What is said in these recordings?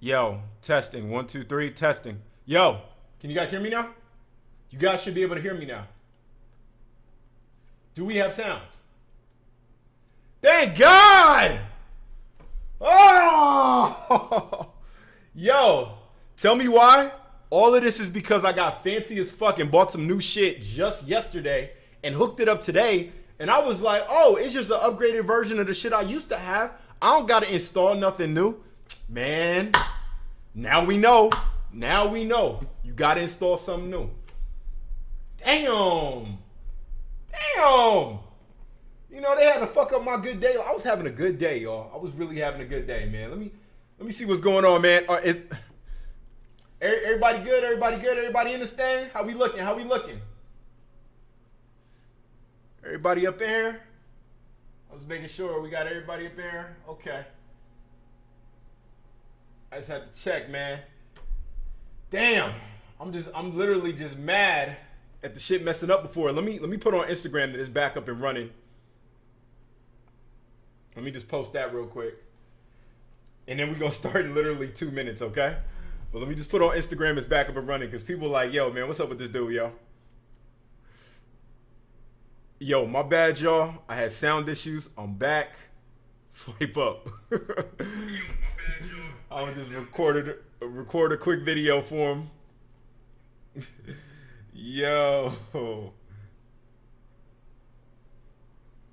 Yo, testing. 1, 2, 3, testing. Yo, can you guys hear me now? You guys should be able to hear me now. Do we have sound? Thank God! Oh! Yo, tell me why? All of this is because I got fancy as fuck and bought some new shit just yesterday and hooked it up today. And I was like, oh, it's just an upgraded version of the shit I used to have. I don't got to install nothing new. Man, now we know. Now we know. You got to install something new. Damn. Damn. You know, they had to fuck up my good day. I was having a good day, y'all. I was really having a good day, man. Let me see what's going on, man. Is everybody good? Everybody good? Everybody in this thing? How we looking? How we looking? Everybody up in here? I was making sure we got everybody up in here. Okay. I just had to check, man. Damn. I'm literally just mad at the shit messing up before. Let me put on Instagram that it's back up and running. Let me just post that real quick. And then we're going to start in literally 2 minutes, okay? But let me just put on Instagram it's back up and running because people are like, yo, man, what's up with this dude, yo? Yo, my bad, y'all. I had sound issues. I'm back. Swipe up. I would just record a quick video for him. Yo.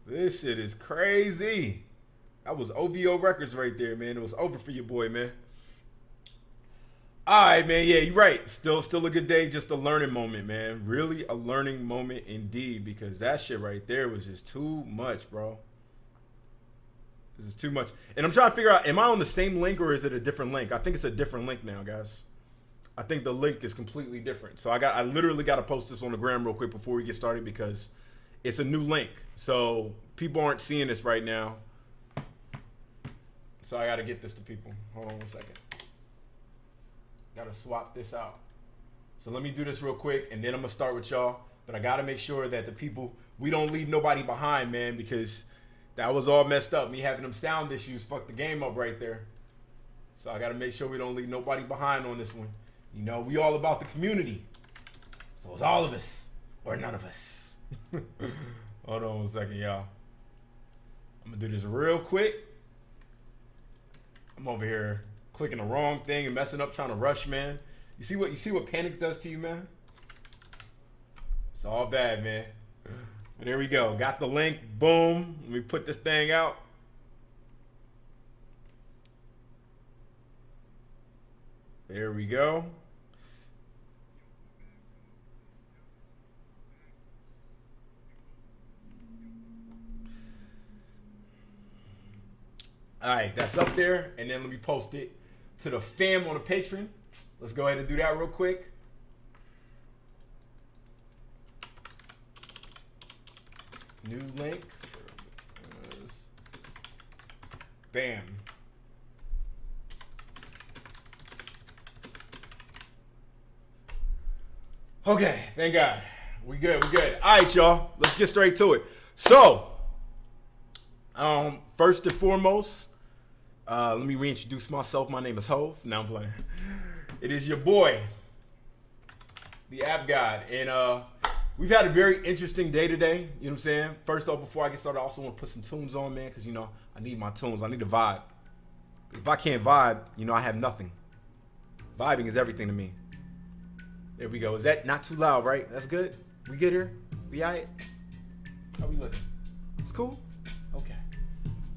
This shit is crazy. That was OVO Records right there, man. It was over for your boy, man. All right, man. Yeah, you're right. Still a good day. Just a learning moment, man. Really a learning moment indeed, because that shit right there was just too much, bro. This is too much. And I'm trying to figure out, am I on the same link or is it a different link? I think it's a different link now, guys. I think the link is completely different. So I literally got to post this on the gram real quick before we get started because it's a new link. So people aren't seeing this right now. So I got to get this to people. Hold on 1 second. Got to swap this out. So let me do this real quick and then I'm going to start with y'all. But I got to make sure that the people, we don't leave nobody behind, man, because that was all messed up. Me having them sound issues fucked the game up right there. So I got to make sure we don't leave nobody behind on this one. You know, we all about the community. So it's all of us or none of us. Hold on 1 second, y'all. I'm going to do this real quick. I'm over here clicking the wrong thing and messing up trying to rush, man. You see what panic does to you, man? It's all bad, man. But there we go. Got the link. Boom. Let me put this thing out. There we go. All right, that's up there. And then let me post it to the fam on the Patreon. Let's go ahead and do that real quick. New link. Bam. Okay, thank God. We good, we good. All right, y'all. Let's get straight to it. So, first and foremost, let me reintroduce myself. My name is Hove. Now I'm playing. It is your boy, the App God. And we've had a very interesting day today. You know what I'm saying? First off, before I get started, I also want to put some tunes on, man, because, you know, I need my tunes. I need to vibe. Because if I can't vibe, you know, I have nothing. Vibing is everything to me. There we go. Is that not too loud, right? That's good? We good here? We all right? How we looking? It's cool? Okay.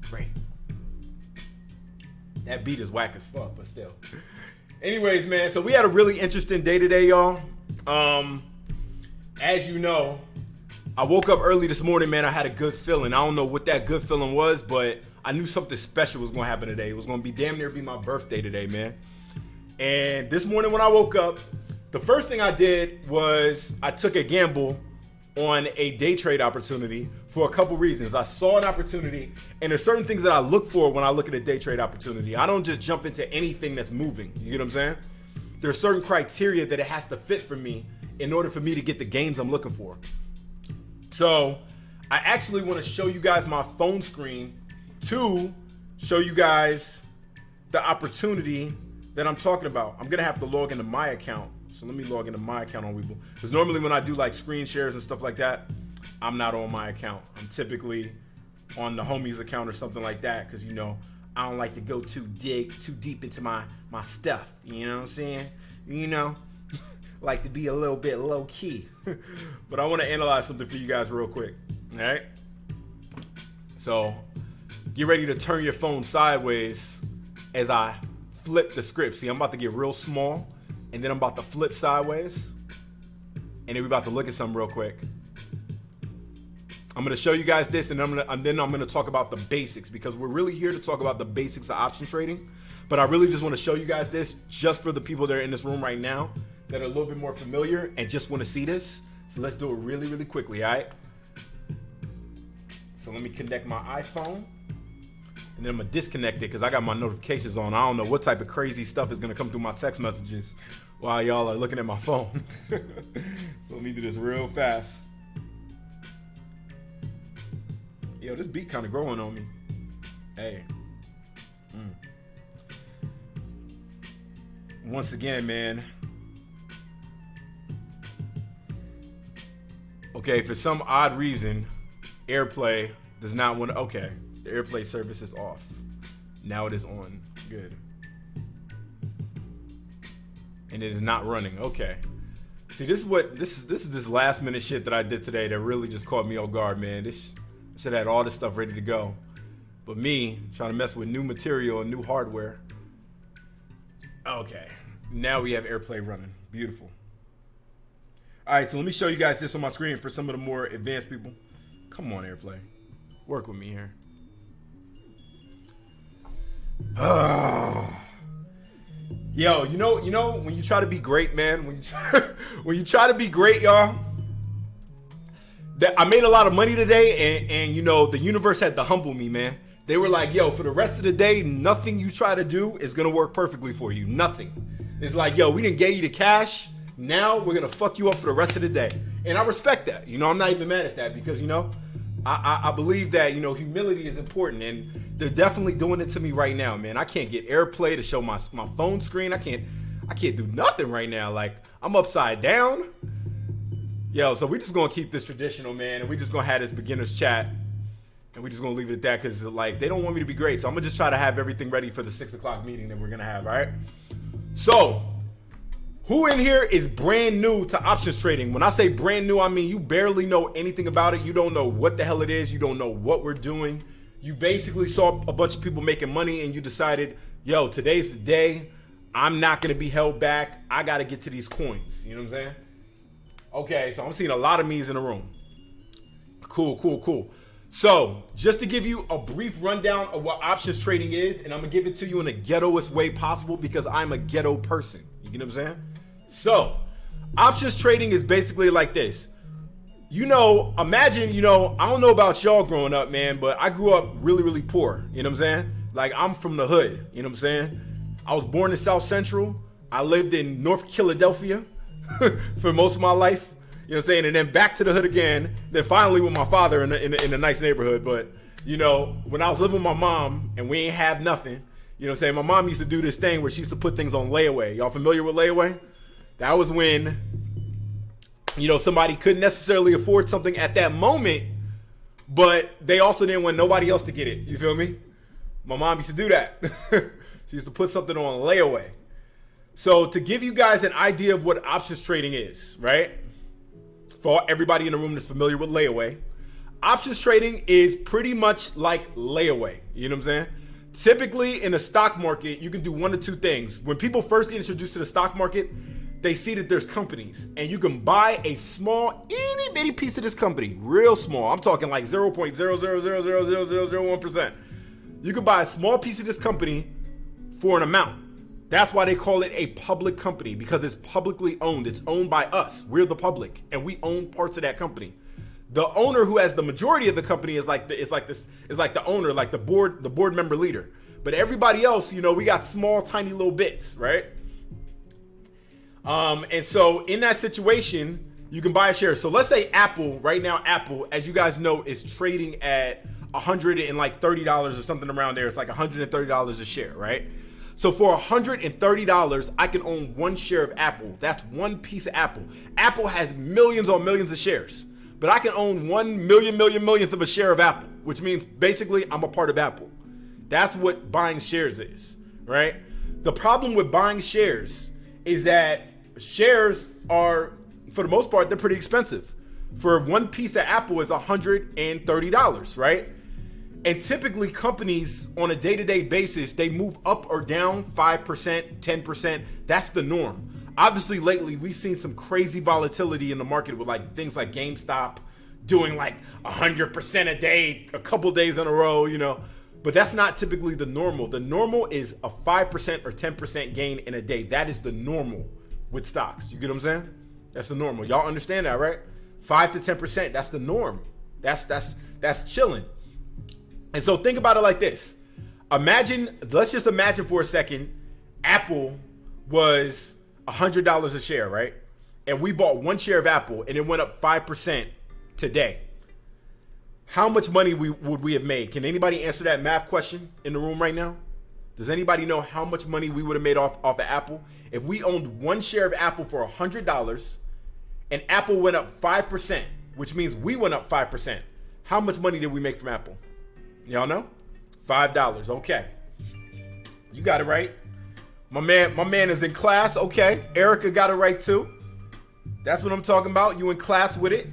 Great. That beat is whack as fuck, but still. Anyways, man, so we had a really interesting day today, y'all. As you know, I woke up early this morning, man. I had a good feeling. I don't know what that good feeling was, but I knew something special was going to happen today. It was going to be damn near be my birthday today, man. And this morning when I woke up, the first thing I did was I took a gamble on a day trade opportunity for a couple reasons. I saw an opportunity, and there's certain things that I look for when I look at a day trade opportunity. I don't just jump into anything that's moving. You get what I'm saying? There's certain criteria that it has to fit for me in order for me to get the gains I'm looking for. So I actually want to show you guys my phone screen to show you guys the opportunity that I'm talking about, I'm gonna have to log into my account. So let me log into my account on Webull. Because normally when I do like screen shares and stuff like that, I'm not on my account. I'm typically on the homie's account or something like that. Because, you know, I don't like to go too deep into my stuff. You know what I'm saying? You know, like to be a little bit low key. But I want to analyze something for you guys real quick. All right? So get ready to turn your phone sideways as I flip the script. See, I'm about to get real small, and then I'm about to flip sideways, and then we're about to look at something real quick. I'm gonna show you guys this, and then I'm gonna talk about the basics, because we're really here to talk about the basics of option trading. But I really just want to show you guys this just for the people that are in this room right now that are a little bit more familiar and just want to see this. So let's do it really, really quickly, all right? So let me connect my iPhone. And then I'm gonna disconnect it because I got my notifications on. I don't know what type of crazy stuff is gonna come through my text messages while y'all are looking at my phone. So let me do this real fast. Yo, this beat kind of growing on me. Hey. Once again, man. Okay, for some odd reason, AirPlay does not want to. Okay. The AirPlay service is off. Now it is on. Good. And it is not running. Okay. See, this is this last minute shit that I did today that really just caught me off guard, man. This should have had all this stuff ready to go. But me trying to mess with new material and new hardware. Okay. Now we have AirPlay running. Beautiful. All right, so let me show you guys this on my screen for some of the more advanced people. Come on, AirPlay. Work with me here. Yo, you know when you try to be great, man, when you try to be great, y'all, that I made a lot of money today, and you know, the universe had to humble me, man. They were like, yo, for the rest of the day, nothing you try to do is gonna work perfectly for you. Nothing. It's like, yo, we didn't get you the cash. Now we're gonna fuck you up for the rest of the day. And I respect that. You know, I'm not even mad at that, because, you know, I believe that, you know, humility is important, and they're definitely doing it to me right now, man. I can't get AirPlay to show my phone screen. I can't do nothing right now. Like, I'm upside down. Yo, so we're just gonna keep this traditional, man, and we're just gonna have this beginner's chat, and we're just gonna leave it at that, because like, they don't want me to be great, so I'm gonna just try to have everything ready for the 6 o'clock meeting that we're gonna have. All right. So, who in here is brand new to options trading? When I say brand new, I mean you barely know anything about it. You don't know what the hell it is. You don't know what we're doing. You basically saw a bunch of people making money, and you decided, yo, today's the day. I'm not going to be held back. I got to get to these coins. You know what I'm saying? Okay, so I'm seeing a lot of me's in the room. Cool. So just to give you a brief rundown of what options trading is, and I'm going to give it to you in the ghettoest way possible, because I'm a ghetto person. You get what I'm saying? So, options trading is basically like this. You know, imagine, you know, I don't know about y'all growing up, man, but I grew up really, really poor. You know what I'm saying? Like, I'm from the hood. You know what I'm saying? I was born in South Central. I lived in North Philadelphia for most of my life. You know what I'm saying? And then back to the hood again. Then finally with my father in a nice neighborhood. But, you know, when I was living with my mom and we ain't have nothing, you know what I'm saying? My mom used to do this thing where she used to put things on layaway. Y'all familiar with layaway? That was when, you know, somebody couldn't necessarily afford something at that moment, but they also didn't want nobody else to get it. You feel me? My mom used to do that. She used to put something on layaway. So to give you guys an idea of what options trading is, right? For everybody in the room that's familiar with layaway, options trading is pretty much like layaway. You know what I'm saying? Typically in the stock market, you can do one of two things. When people first get introduced to the stock market, they see that there's companies, and you can buy a small, itty bitty piece of this company, real small. I'm talking like 0.0000001%. You can buy a small piece of this company for an amount. That's why they call it a public company, because it's publicly owned. It's owned by us. We're the public, and we own parts of that company. The owner who has the majority of the company is like the owner, like the board member leader. But everybody else, you know, we got small, tiny little bits, right? And so in that situation, you can buy a share. So let's say Apple, right now, Apple, as you guys know, is trading at $130 or something around there. It's like $130 a share, right? So for $130, I can own 1 share of Apple. That's 1 piece of Apple. Apple has millions on millions of shares, but I can own 1 millionth of a share of Apple, which means basically I'm a part of Apple. That's what buying shares is, right? The problem with buying shares is that shares are, for the most part, they're pretty expensive. For 1 piece of Apple is $130, right? And typically companies on a day-to-day basis, they move up or down 5%, 10%. That's the norm. Obviously, lately, we've seen some crazy volatility in the market with like things like GameStop doing like 100% a day, a couple days in a row, you know. But that's not typically the normal. The normal is a 5% or 10% gain in a day. That is the normal with stocks. You get what I'm saying? That's the normal. Y'all understand that, right? 5 to 10%, that's the norm. That's chilling. And so think about it like this. Let's just imagine for a second, Apple was $100 a share, right? And we bought 1 share of Apple and it went up 5% today. How much money would we have made? Can anybody answer that math question in the room right now? Does anybody know how much money we would have made off of Apple? If we owned 1 share of Apple for $100 and Apple went up 5%, which means we went up 5%, how much money did we make from Apple? Y'all know? $5. Okay. You got it right. My man is in class. Okay. Erica got it right too. That's what I'm talking about. You in class with it.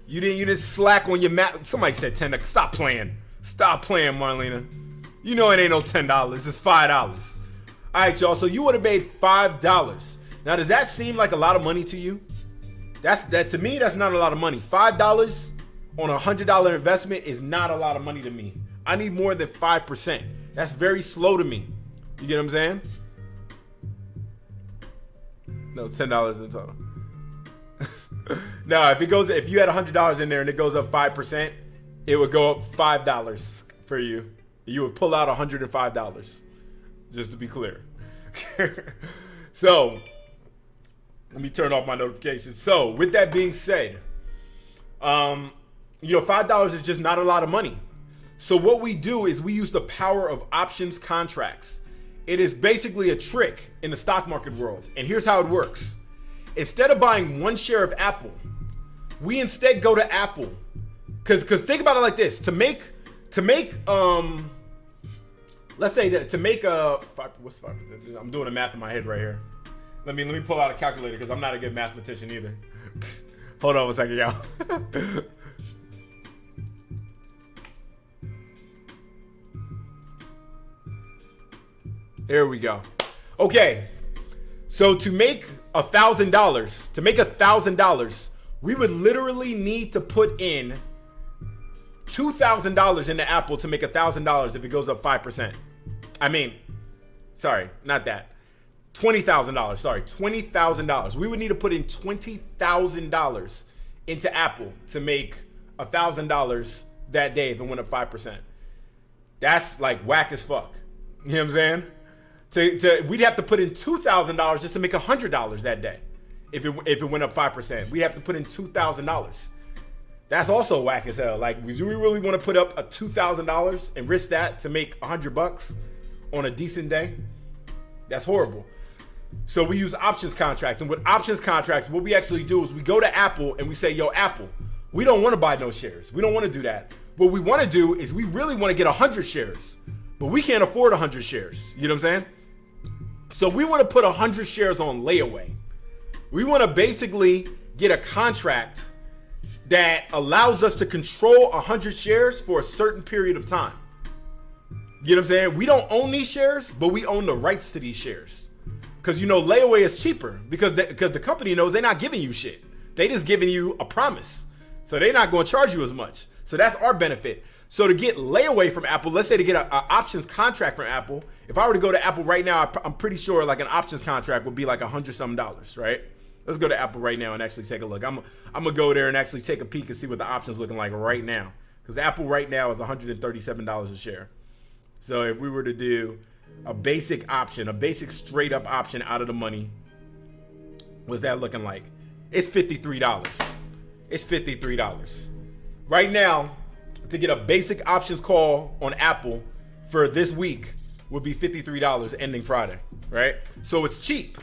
You didn't slack on your math. Somebody said $10. Stop playing. Stop playing, Marlena. You know it ain't no $10. It's $5. All right, y'all. So you would have made $5. Now, does that seem like a lot of money to you? That to me, that's not a lot of money. $5 on a $100 investment is not a lot of money to me. I need more than 5%. That's very slow to me. You get what I'm saying? No, $10 in total. No, if you had $100 in there and it goes up 5%, it would go up $5 for you. You would pull out $105, just to be clear. So, let me turn off my notifications. So, with that being said, $5 is just not a lot of money. So what we do is we use the power of options contracts. It is basically a trick in the stock market world. And here's how it works. Instead of buying 1 share of Apple, we instead go to Apple. Cause think about it like this. Let's say that to make a, what's 5%? I'm doing the math in my head right here. Let me pull out a calculator because I'm not a good mathematician either. Hold on a second, y'all. There we go. Okay. So to make $1,000, we would literally need to put in $2,000 into Apple to make $1,000 if it goes up 5%. Sorry, not that. $20,000. Sorry, $20,000. We would need to put in $20,000 into Apple to make $1,000 that day if it went up 5%. That's like whack as fuck. You know what I'm saying? We'd have to put in $2,000 just to make $100 that day. If it went up 5%, we'd have to put in $2,000. That's also whack as hell. Like, do we really want to put up a $2,000 and risk that to make $100 on a decent day? That's horrible. So we use options contracts. And with options contracts, what we actually do is we go to Apple and we say, yo, Apple, we don't want to buy no shares. We don't want to do that. What we want to do is we really want to get 100 shares, but we can't afford 100 shares. You know what I'm saying? So we want to put 100 shares on layaway. We want to basically get a contract that allows us to control 100 shares for a certain period of time. You know what I'm saying? We don't own these shares, but we own the rights to these shares. Because, layaway is cheaper because the company knows they're not giving you shit. They just giving you a promise. So they're not going to charge you as much. So that's our benefit. So to get layaway from Apple, let's say to get an options contract from Apple, if I were to go to Apple right now, I'm pretty sure like an options contract would be like $100-something, right? Let's go to Apple right now and actually take a look. I'm gonna go there and actually take a peek and see what the options looking like right now. Because Apple right now is $137 a share. So if we were to do a basic option, a basic straight up option out of the money, what's that looking like? It's $53. It's $53. Right now, to get a basic options call on Apple for this week, would be $53 ending Friday, right? So it's cheap.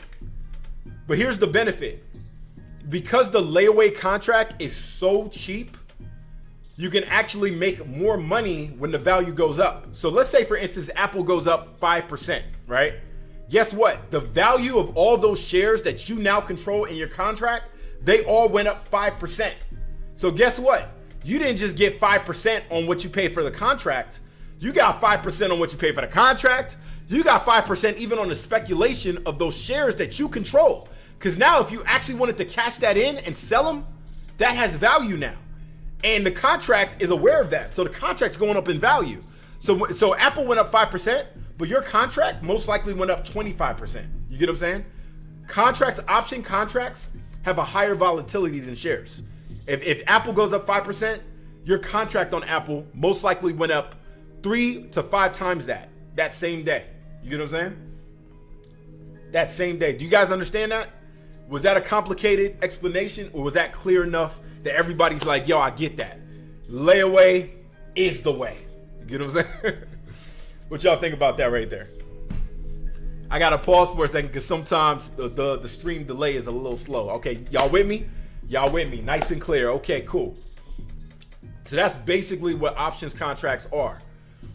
But here's the benefit. Because the layaway contract is so cheap, you can actually make more money when the value goes up. So let's say, for instance, Apple goes up 5%, right? Guess what? The value of all those shares that you now control in your contract, they all went up 5%. So guess what? You didn't just get 5% on what you paid for the contract. You got 5% on what you paid for the contract. You got 5% even on the speculation of those shares that you control. Because now if you actually wanted to cash that in and sell them, that has value now. And the contract is aware of that. So the contract's going up in value. So Apple went up 5%, but your contract most likely went up 25%. You get what I'm saying? Contracts, option contracts, have a higher volatility than shares. If Apple goes up 5%, your contract on Apple most likely went up 3 to 5 times that same day. You get what I'm saying? That same day. Do you guys understand that? Was that a complicated explanation, or was that clear enough that everybody's like, yo, I get that. Layaway is the way. You get what I'm saying? What y'all think about that right there? I gotta pause for a second because sometimes the stream delay is a little slow. Okay, y'all with me? Y'all with me? Nice and clear. Okay, cool. So that's basically what options contracts are.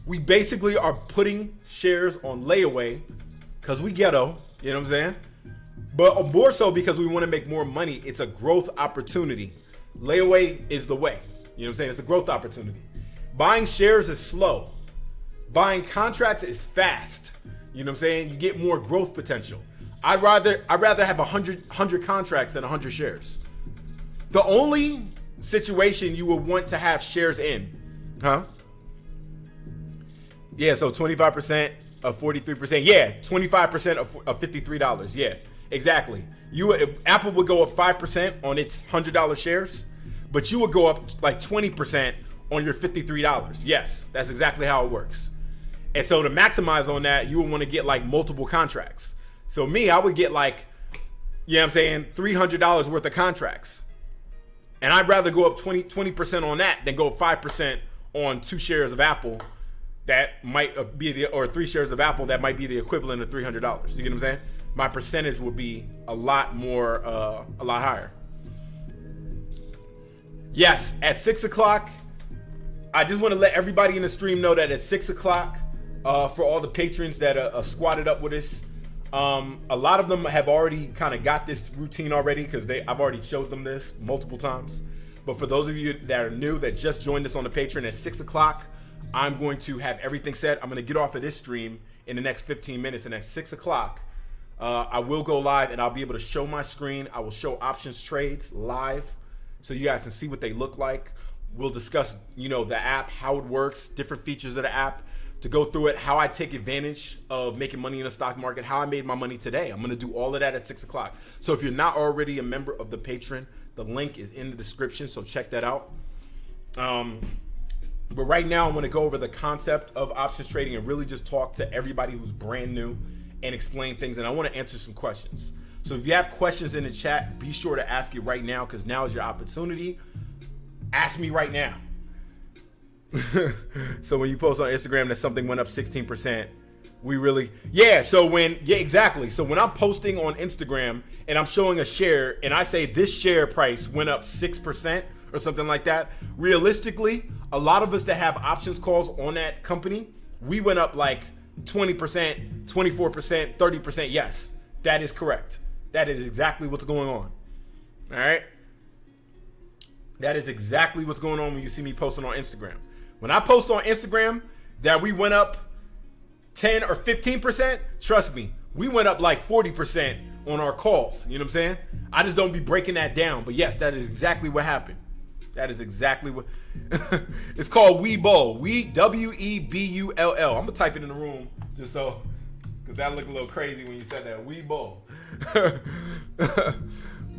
We basically are putting shares on layaway because we ghetto, you know what I'm saying? But more so because we want to make more money. It's a growth opportunity. Layaway is the way. You know what I'm saying? It's a growth opportunity. Buying shares is slow. Buying contracts is fast. You know what I'm saying? You get more growth potential. I'd rather have 100 contracts than 100 shares. The only situation you would want to have shares in, Yeah, so 25% of 43%. Yeah, 25% of $53. Yeah, exactly. Apple would go up 5% on its $100 shares, but you would go up like 20% on your $53. Yes, that's exactly how it works. And so to maximize on that, you would want to get like multiple contracts. So me, I would get like, you know what I'm saying, $300 worth of contracts. And I'd rather go up 20% on that than go up 5% on 2 shares of Apple that might be or 3 shares of Apple that might be the equivalent of $300. You get what I'm saying? My percentage would be a lot more, a lot higher. Yes, at 6 o'clock, I just want to let everybody in the stream know that at 6 o'clock, for all the patrons that are squatted up with us, a lot of them have already kind of got this routine already because I've already showed them this multiple times. But for those of you that are new, that just joined us on the Patreon, at 6 o'clock, I'm going to have everything set. I'm going to get off of this stream in the next 15 minutes, and at 6 o'clock, I will go live and I'll be able to show my screen. I will show options trades live so you guys can see what they look like. We'll discuss, the app, how it works, different features of the app, to go through it, how I take advantage of making money in the stock market, how I made my money today. I'm going to do all of that at 6 o'clock. So if you're not already a member of the Patreon, the link is in the description, so check that out. But right now, I'm going to go over the concept of options trading and really just talk to everybody who's brand new and explain things. And I want to answer some questions. So if you have questions in the chat, be sure to ask it right now, because now is your opportunity. Ask me right now. So when you post on Instagram that something went up 16%, exactly. So when I'm posting on Instagram and I'm showing a share and I say this share price went up 6% or something like that, realistically, a lot of us that have options calls on that company, we went up like 20%, 24%, 30%. Yes, that is correct. That is exactly what's going on. All right. That is exactly what's going on when you see me posting on Instagram. When I post on Instagram that we went up 10 or 15%, trust me, we went up like 40% on our calls. You know what I'm saying? I just don't be breaking that down. But yes, that is exactly what happened. That is exactly what it's called. Webull. Webull. I'm gonna type it in the room just so, because that looked a little crazy when you said that. Webull.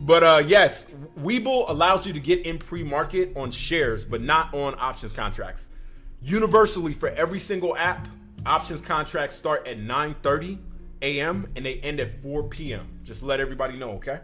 But yes, Webull allows you to get in pre-market on shares, but not on options contracts. Universally, for every single app, options contracts start at 9:30 a.m. and they end at 4 p.m. Just let everybody know, okay?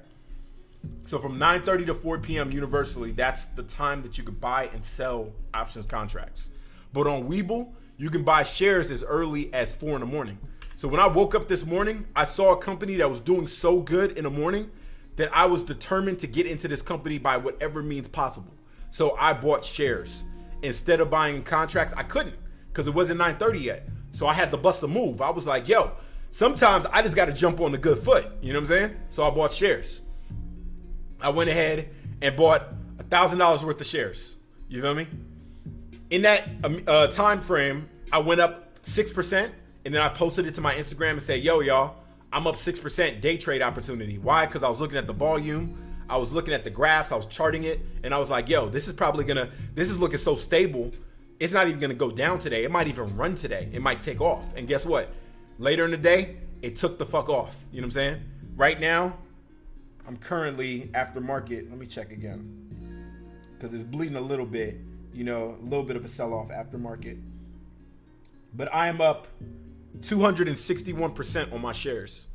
So from 9:30 to 4 p.m. universally, that's the time that you could buy and sell options contracts. But on Webull, you can buy shares as early as 4 in the morning. So when I woke up this morning, I saw a company that was doing so good in the morning that I was determined to get into this company by whatever means possible. So I bought shares. Instead of buying contracts, I couldn't because it wasn't 9:30 yet. So I had to bust a move. I was like, yo, sometimes I just got to jump on the good foot. You know what I'm saying? So I bought shares. I went ahead and bought $1,000 worth of shares. You feel me? In that time frame, I went up 6%, and then I posted it to my Instagram and said, yo, y'all, I'm up 6% day trade opportunity. Why? Because I was looking at the volume. I was looking at the graphs. I was charting it. And I was like, yo, this is looking so stable. It's not even going to go down today. It might even run today. It might take off. And guess what? Later in the day, it took the fuck off. You know what I'm saying? Right now, I'm currently after market. Let me check again. Because it's bleeding a little bit. You know, a little bit of a sell-off after market. But I am up 261% on my shares.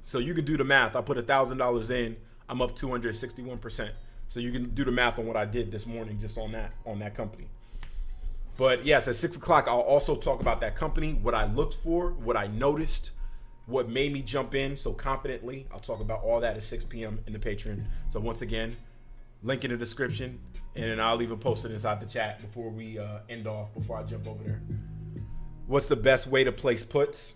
So you can do the math. I put $1,000 in. I'm up 261%. So you can do the math on what I did this morning just on that company. But yes, at 6 o'clock, I'll also talk about that company, what I looked for, what I noticed, what made me jump in so confidently. I'll talk about all that at 6 p.m. in the Patreon. So once again, link in the description, and then I'll even post it inside the chat before we end off, before I jump over there. What's the best way to place puts?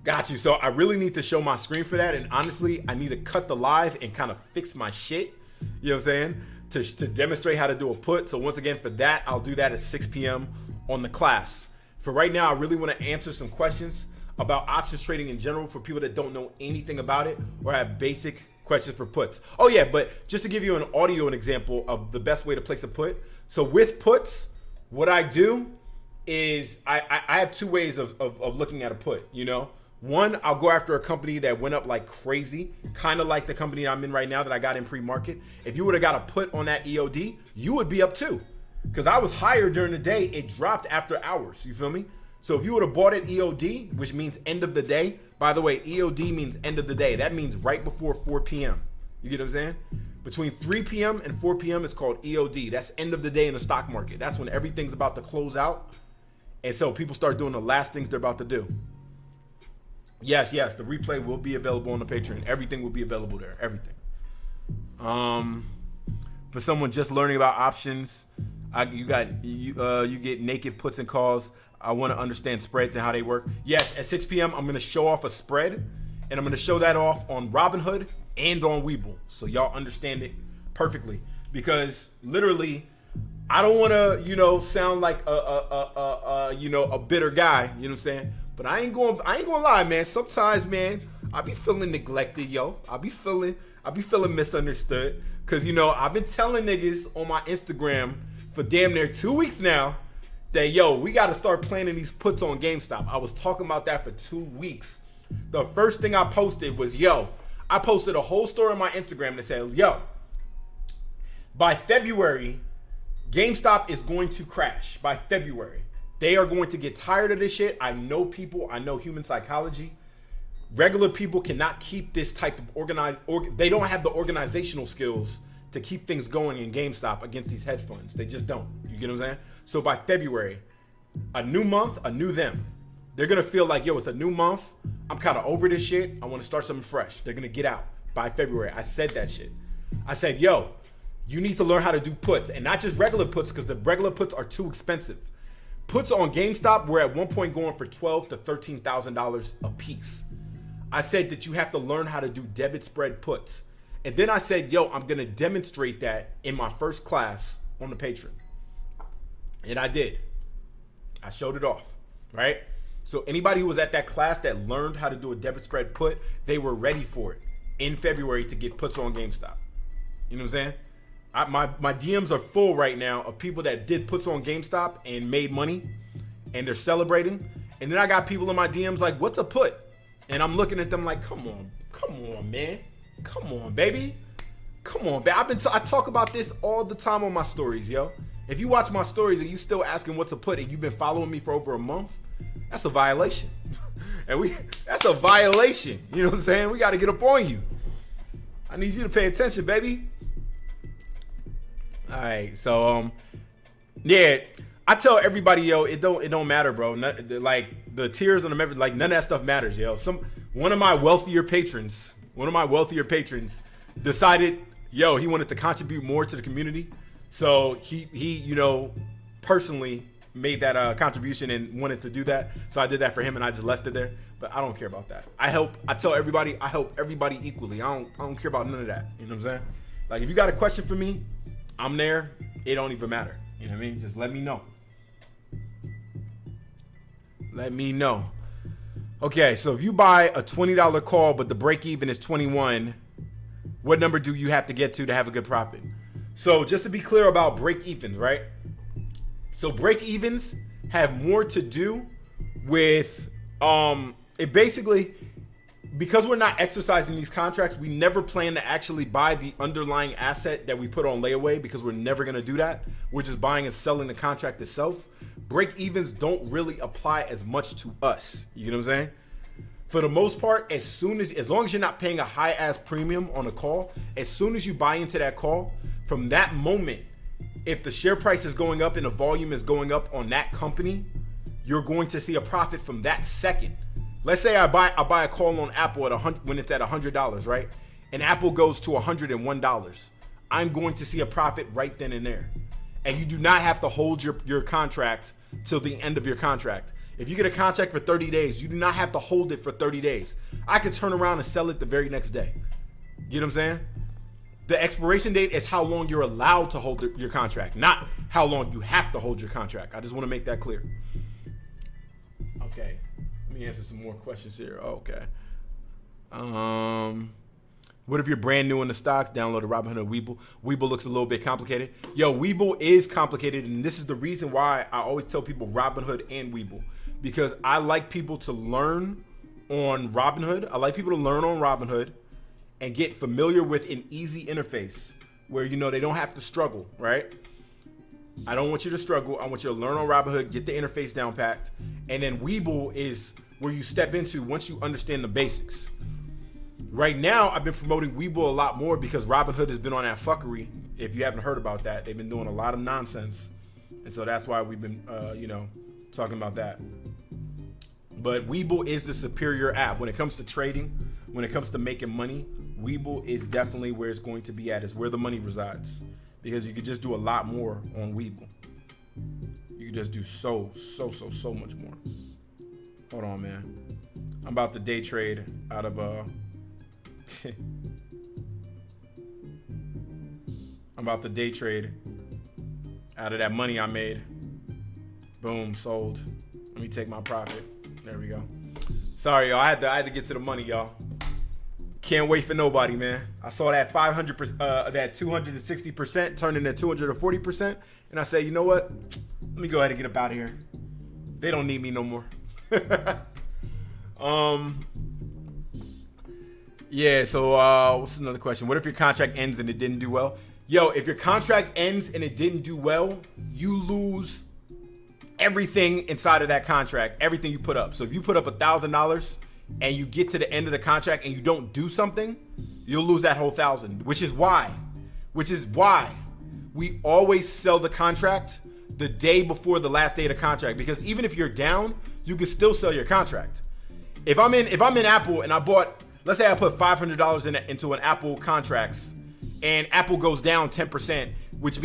Got you. So I really need to show my screen for that. And honestly, I need to cut the live and kind of fix my shit. You know what I'm saying? To demonstrate how to do a put. So once again, for that, I'll do that at 6 p.m. on the class. For right now, I really want to answer some questions about options trading in general for people that don't know anything about it or have basic questions for puts. Oh yeah, but just to give you an audio example of the best way to place a put. So with puts, what I do is I have two ways of looking at a put, you know? One, I'll go after a company that went up like crazy, kind of like the company I'm in right now that I got in pre-market. If you would have got a put on that EOD, you would be up too. Because I was higher during the day, it dropped after hours, you feel me? So if you would have bought it EOD, which means end of the day, by the way, EOD means end of the day. That means right before 4 p.m. You get what I'm saying? Between 3 p.m. and 4 p.m. is called EOD. That's end of the day in the stock market. That's when everything's about to close out. And so people start doing the last things they're about to do. Yes, the replay will be available on the Patreon. Everything will be available there. Everything. For someone just learning about options, you get naked puts and calls. I want to understand spreads and how they work. Yes, at 6 p.m. I'm going to show off a spread, and I'm going to show that off on Robinhood and on Webull, so y'all understand it perfectly. Because literally, I don't want to, sound like a bitter guy. You know what I'm saying? But I ain't gonna lie, man. Sometimes, man, I be feeling neglected, yo. I be feeling misunderstood. Cause I've been telling niggas on my Instagram for damn near 2 weeks now that we gotta start planning these puts on GameStop. I was talking about that for 2 weeks. The first thing I posted was, I posted a whole story on my Instagram that said, by February, GameStop is going to crash. By February. They are going to get tired of this shit. I know people. I know human psychology. Regular people cannot keep this type of they don't have the organizational skills to keep things going in GameStop against these hedge funds. They just don't. You get what I'm saying? So by February, a new month, a new them. They're going to feel like, it's a new month. I'm kind of over this shit. I want to start something fresh. They're going to get out by February. I said that shit. I said, you need to learn how to do puts, and not just regular puts, because the regular puts are too expensive. Puts on GameStop were at one point going for $12,000 to $13,000 a piece. I said that you have to learn how to do debit spread puts. And then I said, I'm going to demonstrate that in my first class on the Patreon. And I did. I showed it off, right? So anybody who was at that class that learned how to do a debit spread put, they were ready for it in February to get puts on GameStop. You know what I'm saying? My DMs are full right now of people that did puts on GameStop and made money, and they're celebrating. And then I got people in my DMs like, what's a put? And I'm looking at them like, come on, man. Come on, baby. Come on, baby. I talk about this all the time on my stories, yo. If you watch my stories and you still asking what's a put and you've been following me for over a month, that's a violation. That's a violation. You know what I'm saying? We got to get up on you. I need you to pay attention, baby. All right, so I tell everybody, yo, it don't matter, bro. Like the tiers on the member, like none of that stuff matters, yo. One of my wealthier patrons decided, yo, he wanted to contribute more to the community. So he personally made that contribution and wanted to do that. So I did that for him and I just left it there. But I don't care about that. I tell everybody, I help everybody equally. I don't care about none of that. You know what I'm saying? Like if you got a question for me, I'm there. It don't even matter. You know what I mean? Just let me know. Let me know. Okay, so if you buy a $20 call, but the break even is 21, what number do you have to get to have a good profit? So just to be clear about break evens, right? So break evens have more to do with it basically, because we're not exercising these contracts, we never plan to actually buy the underlying asset that we put on layaway because we're never going to do that. We're just buying and selling the contract itself. Break evens don't really apply as much to us. You know what I'm saying? For the most part, as long as you're not paying a high ass premium on a call, as soon as you buy into that call, from that moment, if the share price is going up and the volume is going up on that company, you're going to see a profit from that second. Let's say I buy a call on Apple when it's at $100, right? And Apple goes to $101. I'm going to see a profit right then and there. And you do not have to hold your contract till the end of your contract. If you get a contract for 30 days, you do not have to hold it for 30 days. I could turn around and sell it the very next day. You know what I'm saying? The expiration date is how long you're allowed to hold your contract, not how long you have to hold your contract. I just want to make that clear. Okay. Let me answer some more questions here. Okay. What if you're brand new in the stocks? Download a Robinhood Webull. Webull looks a little bit complicated. Yo, Webull is complicated, and this is the reason why I always tell people Robinhood and Webull, because I like people to learn on Robinhood. I like people to learn on Robinhood and get familiar with an easy interface where, they don't have to struggle, right? I don't want you to struggle. I want you to learn on Robinhood, get the interface down packed. And then Webull is where you step into once you understand the basics. Right now, I've been promoting Webull a lot more because Robinhood has been on that fuckery. If you haven't heard about that, they've been doing a lot of nonsense. And so that's why we've been, talking about that. But Webull is the superior app. When it comes to trading, when it comes to making money, Webull is definitely where it's going to be at. It's where the money resides. Because you could just do a lot more on Webull. You could just do so much more. Hold on, man. I'm about to day trade out of I'm about to day trade out of that money I made. Boom, sold. Let me take my profit. There we go. Sorry, y'all. I had to get to the money, y'all. Can't wait for nobody, man. I saw that 500%, that 260% turn into 240%, and I say, you know what? Let me go ahead and get up out of here. They don't need me no more. Yeah, so what's another question? What if your contract ends and it didn't do well? Yo, if your contract ends and it didn't do well, you lose everything inside of that contract, everything you put up. So if you put up $1,000 and you get to the end of the contract and you don't do something, you'll lose that whole $1,000, which is why we always sell the contract the day before the last day of the contract, because even if you're down, you can still sell your contract. If I'm in Apple and I bought, let's say I put $500 into an Apple contracts and Apple goes down 10%, which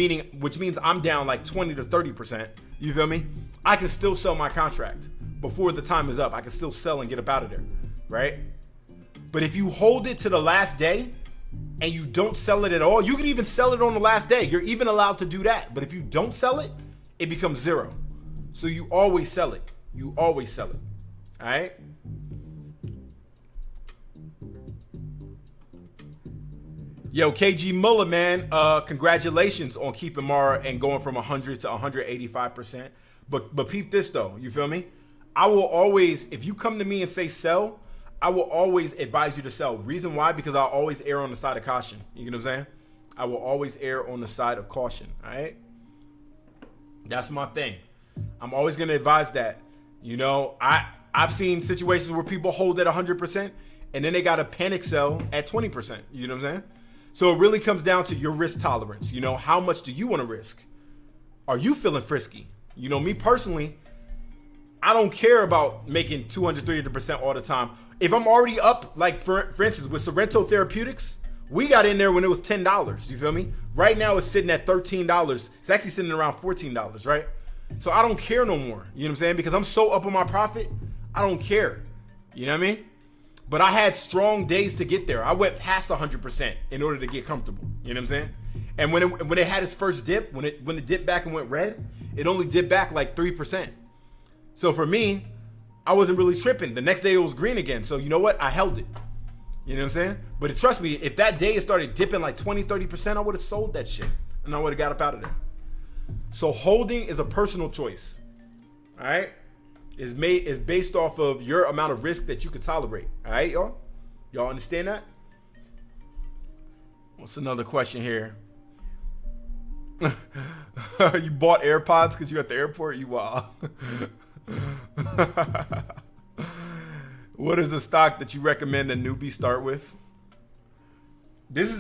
means I'm down like 20 to 30%. You feel me? I can still sell my contract before the time is up. I can still sell and get up out of there, right? But if you hold it to the last day and you don't sell it at all, you can even sell it on the last day. You're even allowed to do that. But if you don't sell it, it becomes zero. So you always sell it. You always sell it. All right? Yo, KG Muller, man, congratulations on keeping Mara and going from 100 to 185%. But peep this though, you feel me? I will always, if you come to me and say sell, I will always advise you to sell. Reason why? Because I'll always err on the side of caution. You know what I'm saying? I will always err on the side of caution. All right? That's my thing. I'm always gonna advise that. You know, I've seen situations where people hold at 100% and then they got a panic sell at 20%. You know what I'm saying? So it really comes down to your risk tolerance. You know, how much do you want to risk? Are you feeling frisky? You know, me personally, I don't care about making 200, 300% all the time. If I'm already up, like for instance, with Sorrento Therapeutics, we got in there when it was $10. You feel me? Right now it's sitting at $13. It's actually sitting around $14, right? So I don't care no more. You know what I'm saying? Because I'm so up on my profit, I don't care. You know what I mean? But I had strong days to get there. I went past 100% in order to get comfortable. You know what I'm saying? And when it had its first dip, when it dipped back and went red, it only dipped back like 3%. So for me, I wasn't really tripping. The next day it was green again. So you know what? I held it. You know what I'm saying? But trust me, if that day it started dipping like 20, 30%, I would have sold that shit. And I would have got up out of there. So holding is a personal choice. All right? Is based off of your amount of risk that you can tolerate. All right, y'all? Y'all understand that? What's another question here? You bought AirPods because you at the airport? You wild. What is a stock that you recommend a newbie start with?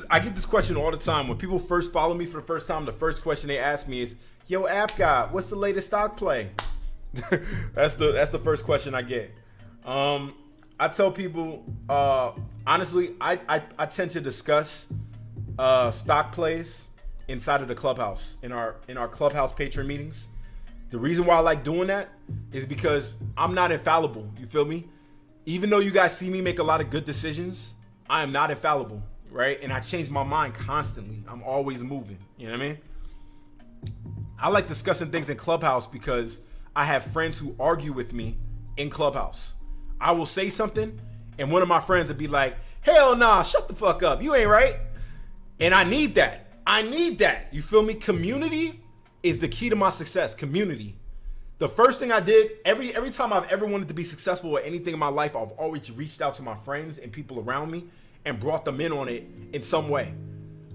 I get this question all the time. When people first follow me for the first time, the first question they ask me is, yo, App God, what's the latest stock play? That's the first question I get. I tell people, honestly, I tend to discuss stock plays inside of the clubhouse, in our clubhouse patron meetings. The reason why I like doing that is because I'm not infallible. You feel me? Even though you guys see me make a lot of good decisions, I am not infallible, right? And I change my mind constantly. I'm always moving. You know what I mean? I like discussing things in Clubhouse because I have friends who argue with me in Clubhouse. I will say something, and one of my friends would be like, hell nah, shut the fuck up. You ain't right. And I need that. You feel me? Community is the key to my success. Community. The first thing I did, every time I've ever wanted to be successful at anything in my life, I've always reached out to my friends and people around me and brought them in on it in some way.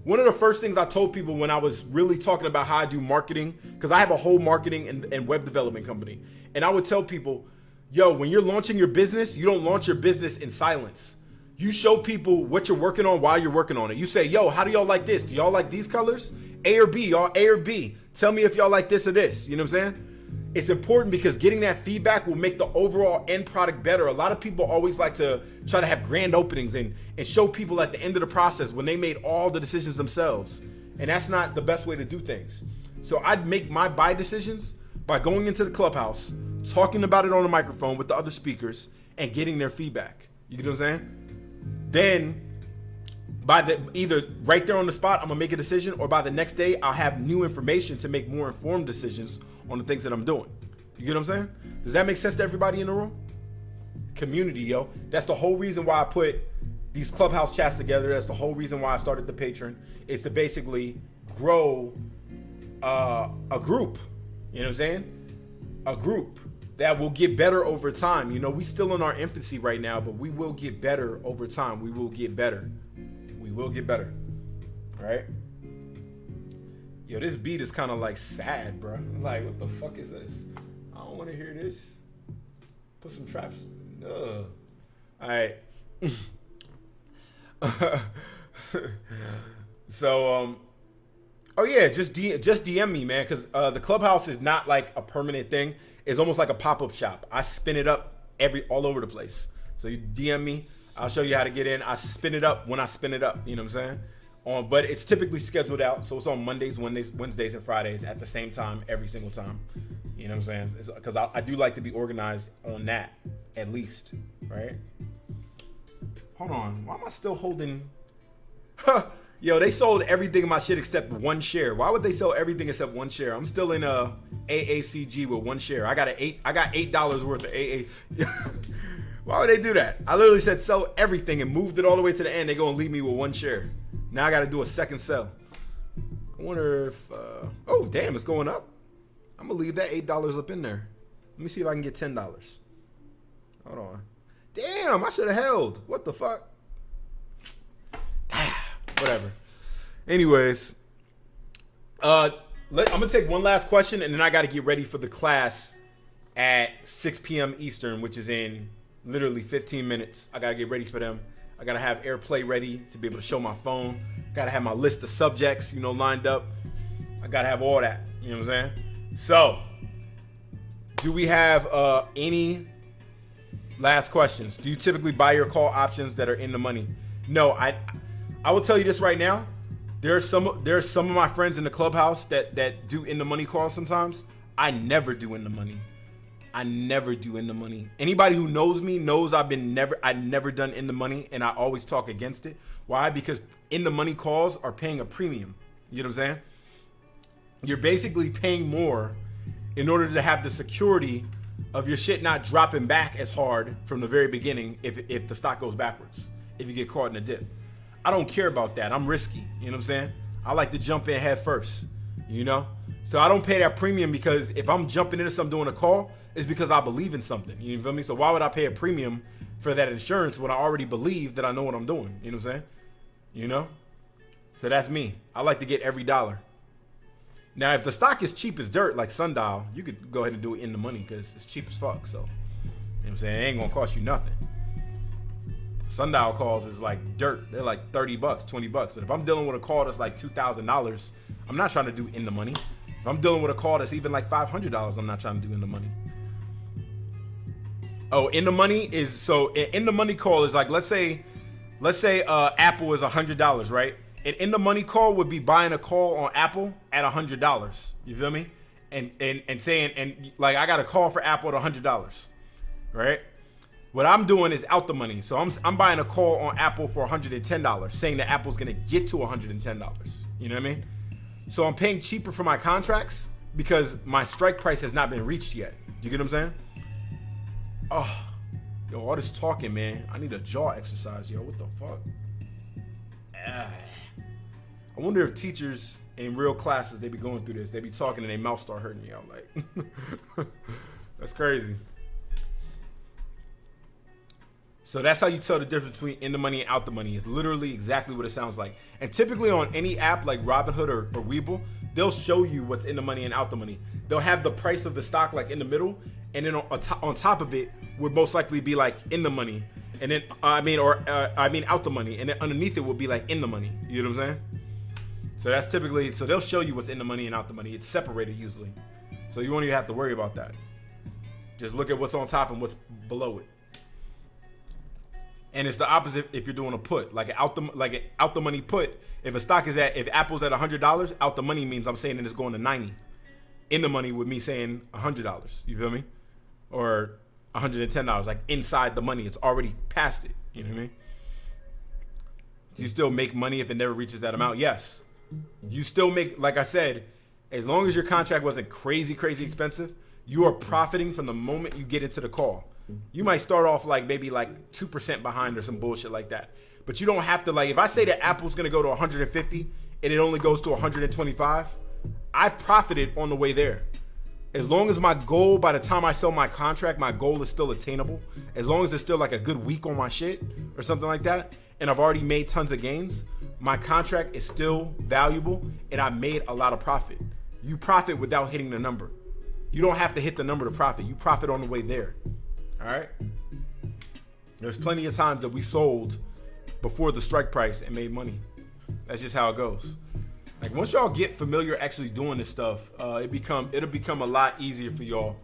One of the first things I told people when I was really talking about how I do marketing, because I have a whole marketing and web development company, and I would tell people, yo, when you're launching your business, you don't launch your business in silence. You show people what you're working on while you're working on it. You say, yo, how do y'all like this? Do y'all like these colors? A or B, y'all A or B. Tell me if y'all like this or this. You know what I'm saying? It's important because getting that feedback will make the overall end product better. A lot of people always like to try to have grand openings and show people at the end of the process when they made all the decisions themselves. And that's not the best way to do things. So I'd make my buy decisions by going into the clubhouse, talking about it on the microphone with the other speakers, and getting their feedback. You get what I'm saying? Then either right there on the spot, I'm gonna make a decision, or by the next day, I'll have new information to make more informed decisions on the things that I'm doing. You get what I'm saying? Does that make sense to everybody in the room? Community, yo. That's the whole reason why I put these clubhouse chats together. That's the whole reason why I started the Patreon, is to basically grow a group. You know what I'm saying? A group that will get better over time. You know, we still in our infancy right now, but we will get better over time. We will get better. We will get better. All right? Yo, this beat is kind of like sad, bro. Like, what the fuck is this? I don't want to hear this. Put some traps. Ugh. All right. So, oh yeah, just DM me, man, because the clubhouse is not like a permanent thing. It's almost like a pop-up shop. I spin it up all over the place. So you DM me, I'll show you how to get in. I spin it up when I spin it up. You know what I'm saying? But it's typically scheduled out, so it's on Mondays, Wednesdays, and Fridays at the same time every single time. You know what I'm saying? Because I do like to be organized on that, at least, right? Hold on, why am I still holding? Yo, they sold everything in my shit except one share. Why would they sell everything except one share? I'm still in a AACG with one share. I got $8 worth of AA. Why would they do that? I literally said sell everything and moved it all the way to the end. They're gonna leave me with one share. Now I got to do a second sell. I wonder if, oh damn, it's going up. I'm gonna leave that $8 up in there. Let me see if I can get $10. Hold on. Damn, I should have held. What the fuck? Whatever. Anyways, I'm gonna take one last question, and then I got to get ready for the class at 6 p.m. Eastern, which is in literally 15 minutes. I gotta get ready for them. I gotta have AirPlay ready to be able to show my phone. Gotta have my list of subjects, lined up. I gotta have all that. You know what I'm saying? So, Do we have any last questions? Do you typically buy your call options that are in the money? No, I will tell you this right now. There are some of my friends in the clubhouse that do in the money calls sometimes. I never do in the money. I never do in the money. Anybody who knows me knows I've never done in the money, and I always talk against it. Why? Because in the money calls are paying a premium. You know what I'm saying? You're basically paying more in order to have the security of your shit not dropping back as hard from the very beginning if the stock goes backwards, if you get caught in a dip. I don't care about that. I'm risky. You know what I'm saying? I like to jump in head first, you know? So I don't pay that premium because if I'm jumping into something doing a call, it's because I believe in something. You feel me? So why would I pay a premium for that insurance when I already believe that I know what I'm doing? You know what I'm saying? You know? So that's me. I like to get every dollar. Now, if the stock is cheap as dirt, like Sundial, you could go ahead and do it in the money because it's cheap as fuck. So, you know what I'm saying? It ain't going to cost you nothing. Sundial calls is like dirt. They're like $30, $20. But if I'm dealing with a call that's like $2,000, I'm not trying to do in the money. If I'm dealing with a call that's even like $500, I'm not trying to do in the money. Oh, in the money is, so in the money call is like, let's say Apple is $100, right? And in the money call would be buying a call on Apple at $100. You feel me? And saying, and like, I got a call for Apple at $100, right? What I'm doing is out the money. So I'm buying a call on Apple for $110, saying that Apple's gonna get to $110. You know what I mean? So I'm paying cheaper for my contracts because my strike price has not been reached yet. You get what I'm saying? Oh, yo, all this talking, man. I need a jaw exercise, yo. What the fuck? I wonder if teachers in real classes, they be going through this. They be talking and their mouth start hurting me out. Like, that's crazy. So that's how you tell the difference between in the money and out the money. It's literally exactly what it sounds like. And typically on any app like Robinhood or Webull, they'll show you what's in the money and out the money. They'll have the price of the stock like in the middle, and then on top of it would most likely be like in the money, and then out the money, and then underneath it would be like in the money. You know what I'm saying? So that's typically, so they'll show you what's in the money and out the money. It's separated usually, so you won't even have to worry about that. Just look at what's on top and what's below it. And it's the opposite if you're doing a put, like an out the money put. If Apple's at $100, out the money means I'm saying that it's going to 90. In the money with me saying $100. You feel me? Or $110, like inside the money. It's already past it. You know what I mean? Do you still make money if it never reaches that amount? Yes. You still make, like I said, as long as your contract wasn't crazy, crazy expensive, you are profiting from the moment you get into the call. You might start off like maybe like 2% behind or some bullshit like that. But you don't have to, like, if I say that Apple's going to go to 150 and it only goes to 125, I've profited on the way there. As long as my goal, by the time I sell my contract, my goal is still attainable. As long as it's still like a good week on my shit or something like that, and I've already made tons of gains, my contract is still valuable and I made a lot of profit. You profit without hitting the number. You don't have to hit the number to profit. You profit on the way there. All right? There's plenty of times that we sold before the strike price and made money. That's just how it goes. Like, once y'all get familiar actually doing this stuff, it'll become a lot easier for y'all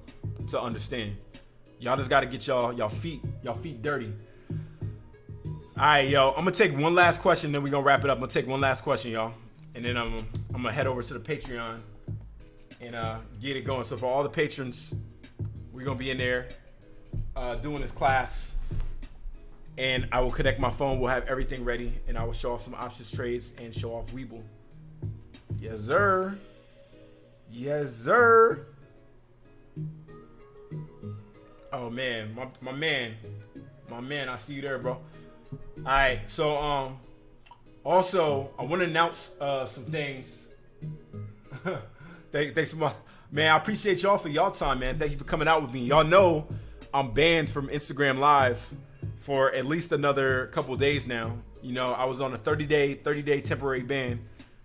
to understand. Y'all just got to get y'all feet dirty. All right, yo, I'm gonna take one last question, then we're gonna wrap it up. I'm gonna take one last question, y'all, and then I'm gonna head over to the Patreon and get it going. So for all the patrons, we're gonna be in there doing this class, and I will connect my phone. We'll have everything ready, and I will show off some options trades and show off Webull. Yes, sir. Yes, sir. Oh man, my man, I see you there, bro. All right, so also I want to announce some things. Thanks for man. I appreciate y'all for y'all time, man. Thank you for coming out with me. Y'all know I'm banned from Instagram Live for at least another couple of days now. You know, I was on a 30-day temporary ban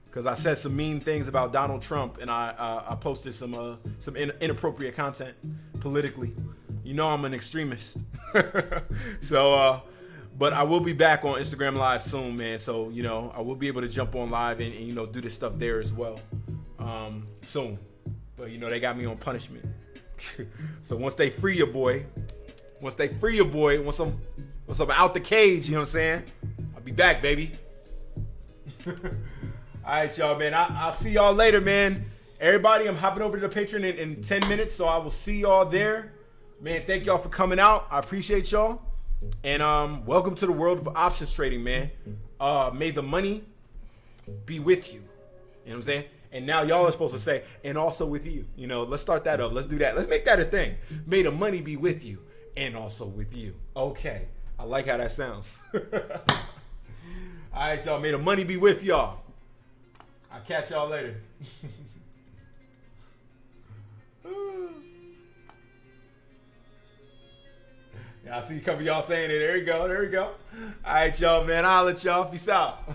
because I said some mean things about Donald Trump, and I posted some inappropriate content politically. You know, I'm an extremist. So but I will be back on Instagram Live soon, man. So, you know, I will be able to jump on live and you know, do this stuff there as well soon. But, you know, they got me on punishment. So once they free your boy, once I'm out the cage, you know what I'm saying? I'll be back, baby. All right, y'all, man. I'll see y'all later, man. Everybody, I'm hopping over to the Patreon in 10 minutes, so I will see y'all there. Man, thank y'all for coming out. I appreciate y'all. And welcome to the world of options trading, man. May the money be with you. You know what I'm saying? And now y'all are supposed to say, and also with you. You know, let's start that up. Let's do that. Let's make that a thing. May the money be with you and also with you. Okay. I like how that sounds. All right, y'all. May the money be with y'all. I'll catch y'all later. Yeah, I see a couple of y'all saying it. There you go. There you go. All right, y'all, man. I'll let y'all. Peace out.